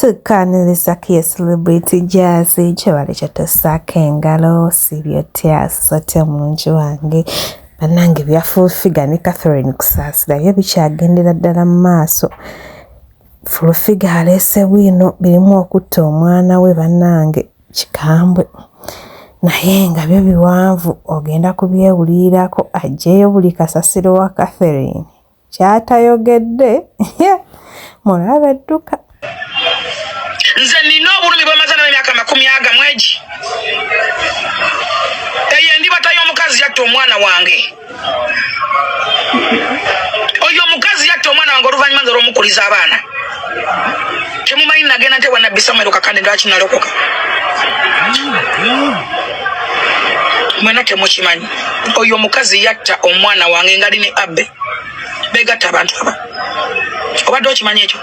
tukaniriza kiye celebrity Jazzy chebale chatosaka engalo sibyotia sote munju wange banange byafufiga ne Catherine kusasira byo bikyagendera ddala maaso fufiga alese bwino birimu okutta omwana we banange kikambwe naye nga byo biwanvu ogenda kubyewulirako ajjeyo buli kasasiro wa Catherine kyatayogedde mulabe edduka nze nina obulumi bw'amaze n'emyaka 40 mwegi eyo ndibata y'omukazi yatta omwana wange oyo omukazi yatta omwana wange oluvannyuma nze olw'omukuliza abaana temumanyi nagenda nte wana Samuel Kakande lwaki nalokoka mwena temukimanyi oyo omukazi yatta omwana wange ngali ne abbe begatta abantu aba obadde okimanyi ekyo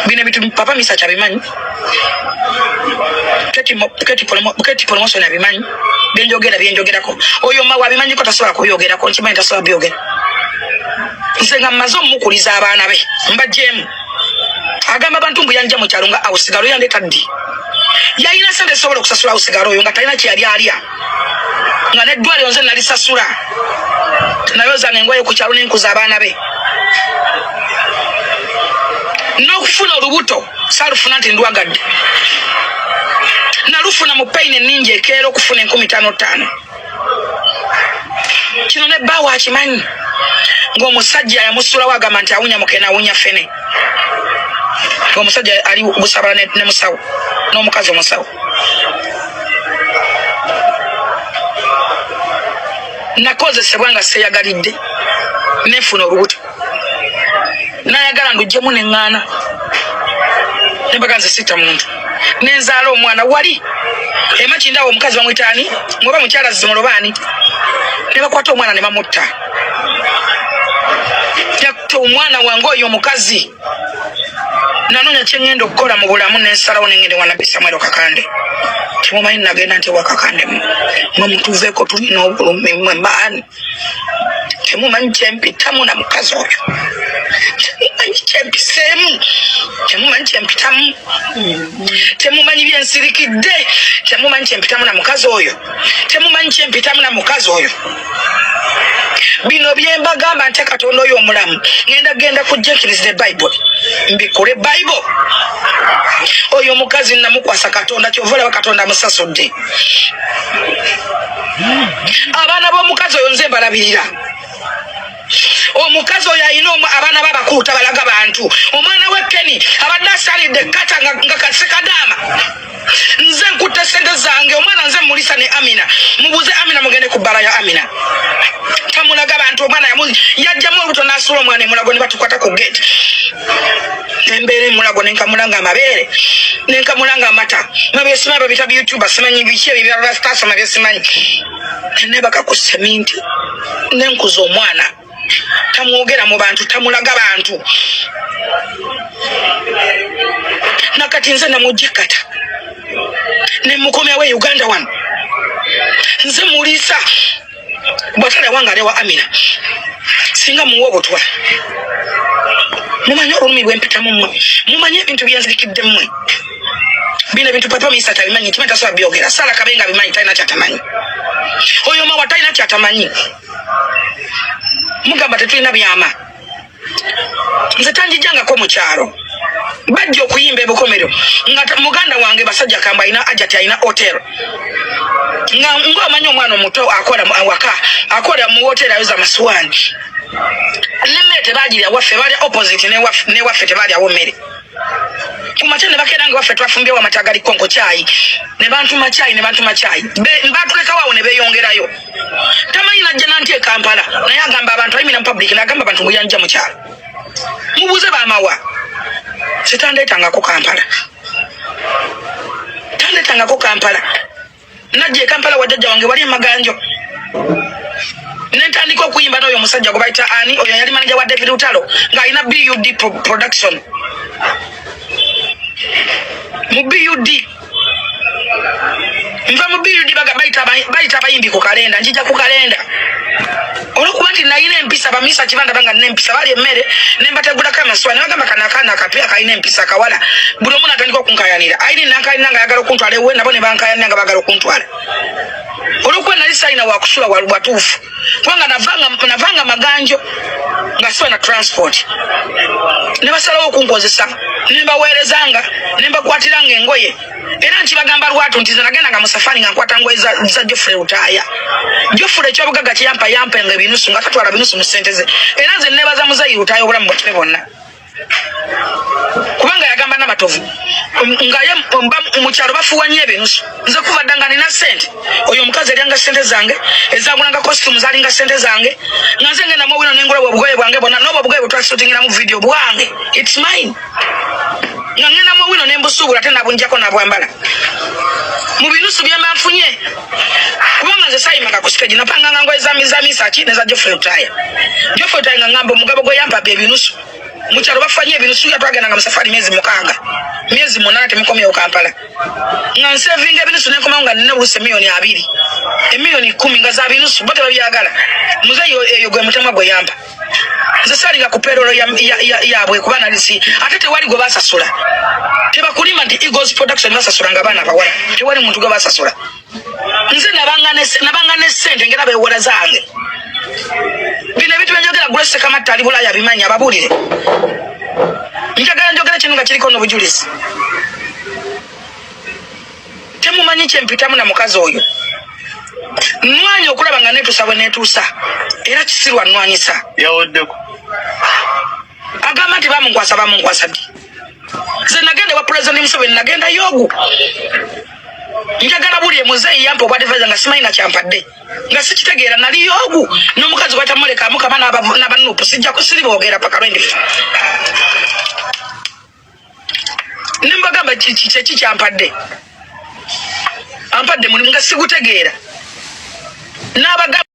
bino bitu papa misa chabimanyi keti promotion abimanyi byenjogerako oyo mawa abimanyi ko tasobola kuyogerako nkimanyi tasobola byogera nze nga mmaze omukuliza abaana be mbajjemu agamba abantu mbu yanja mu kyalo nga awusigalo yandeta ddi yalina sente sobola okusasula awusigalo oyo nga talina kyali alya nga neddwaliro nze nalisasula nayozanga engoye ku kyalo nenkuza abaana be n'okufuna olubuto salufuna nti ndwagadde nalufuna mu pain eningi ekeera okufuna 15,500 kino ne bbaawo akimanyi ng'omusajja yamusulawo agamba nti awunya mukene awunya fene ng'omusajja ali busabala ne musawo n'omukazi omusawo nakozesebwa nga seeyagalidde nefuna olubuto nayagala ndujjemu neŋŋaana nembaga nze sita muntu nenzaala omwana wali emakindawo omukazi bamwitaani ngoba mukyala zimolobaani ne bakwata omwana ne bamutta yatta omwana wange oyo omukazi nanoonya kyeŋŋenda okukola mu bulamu nensalawo nengende wana Samuel Kakande temumanyi nagenda nti Wakakande mwe mutuveeko tulina obulumi mwe mbaani temumanyi kyempitamu na mukazi oyo temumanyi kyempiseemu temumanyi kyempitamu temumanyi byensirikidde temumanyi kyempitamu na mukazi oyo temumanyi kyempitamu na mukazi oyo bino byembagamba nte Katonda oyo omulamu genda kujjekiriza Bible mbikole Bible oyo mukazi namukwasa Katonda kyovolaba Katonda amusasudde abaana b'omukazi oyo nze mbalabirira omukazi oyo ayina abaana babakuuta balaga bantu omwana we Keni abadde asalidde kata nga kasekadaama nze nkutte sente zange omwana nze mulisa ne Amina mubuze Amina mugende ku bbala ya Amina tamulaga bantu omwana yajjamu olubuto n'asula omwana emulago ne batukwata ku gate nembeera emulago nenkamulanga amabeere nenkamulanga amata mabesimanyi babita biyutuba simanyi biki ebyo byabastasoma byesimanyi nebaka ku seminti nenkuza omwana tamwogera mu bantu tamulaga bantu nakati nze namujjekata nemukomyawo Uganda wano nze mulisa bwatala wange alewa Amina singa muwa obutwa mumanyi olulumi lwempitamu mmwe mumanyi ebintu byenzirikidde mmwe bino ebintu papa misa tabimanyi nti tasobola byogera Sala Kabenga bimanyi talina kyatamanyi oyo mawa talina kyatamanyi mugamba tetulina byama nze tanjijjangako mu kyalo bajja okuyimba ebukomero nga muganda wange basajja kamba alina ajati alina hotel nga ng'omanyi omwana omuto akola awaka akola mu hotel ayoza amasuwaani nemmere tebagirya waffe bali opposite ne waffe tebalyawo mmere kumakya ne bakeera nga waffe twafumbyewo amata agali konko kyayi ne bantuma kyayi batulekawo ne beeyongerayo tamanyi najja nanti e Kampala naye agamba abantu ayimira mu public n'agamba abantu muyanja mu kyalo mubuuze bamawa setandeetangako Kampala najja e Kampala wajjajja wange wali emaganjo nentandika okuyimba n'oyo omusajja gwe bayita ani oyo yali manager wa David Utalo ng'alina BUD production mu BUD nva mu BUD bayita abayimbi ku kalenda njija ku kalenda Olwokuba nti nayina empisa bamisa kibanda banga nempisa bali emmere nembategula kama swa ne bagamba kana kapya kayina empisa kawala buli omuntu atandika okunkayanira ayini nankayina nga yagala okuntwala ewe nabo ne bankayanira nga bagala okuntwala olwokuba nali sayina wakusula watuufu kubanga navanga maganjo nga siba na transport ne basalawo okunkozesa ne mbaweerezanga ne mbakwatiranga engoye era nkibagamba lwatu nti nagenda nga musafari nga nkwata ngoye za Geoffrey Rutaya Geoffrey ekyobugaga kiyampa nga ebinusu nga tatwala binusu mu ssente ze era nze nebaza muzayi Rutaya obulamu bwatube bonna kubanga yagamba n'amatovu nga ye mukyalo bafuwa nnyo ebinusu nze kuva ddanga nina ssente oyo omukazi eryanga ssente zange ezagulanga costume zalinga ssente zange nga nze ngenda mu wino nengula obugoye bwange bonna n'obwo obugoye bwetwasutingira mu video bwange it's mine nga ngenda mu wino nembusuubula ate nabunjako nabwambala mu binusu bye mba nfunye kubanga nze sayimanga ku stage napanganga ngoye za misaki ne za Geoffrey Rutaya nga ngamba omugabo gwe yampa bye binusu mukyalo bafanye ebinusu yatwagenda nga musafari myezi 8 temukomyewo Kampala nga nsevinga ebinusu nenkomawo nga nina buluse $2,000 $10,000 nga za binusu bote babyagala muzeyi eyo gwe mutemwa gwe yampa nze salinga ku payroll yabwe kuba nalisi ate tewali gwe basasula tebakulima nti Eagles Production basasula nga baana bawala tewali muntu gwe basasula nze nabanga ne ssente ngera bewola zange bino ebitu byenjogera Grace Kamatta ali Bulaya bimanya ababuulire njagala njogera kino nga kiriko n'obujulizi temumanyi kyempitamu na mukazi oyo nnwanya okulaba nga neetuusa bwe neetuusa era kisirwa nnwanyisa yawoddeko agamba nti bamunkwasa ddi nze nagenda wa President Museveni nagenda yogu njagala buli muzeyi yampa obwadivaiza nga simanyi na kyampadde nga sikitegeera nali yogu n'omukazi gwatamuleka mukama n'abanupu sijjako siriboogera paka lwendifa nimbagamba kiki kyampadde ampadde mulimu nga sigutegeera n'abagamba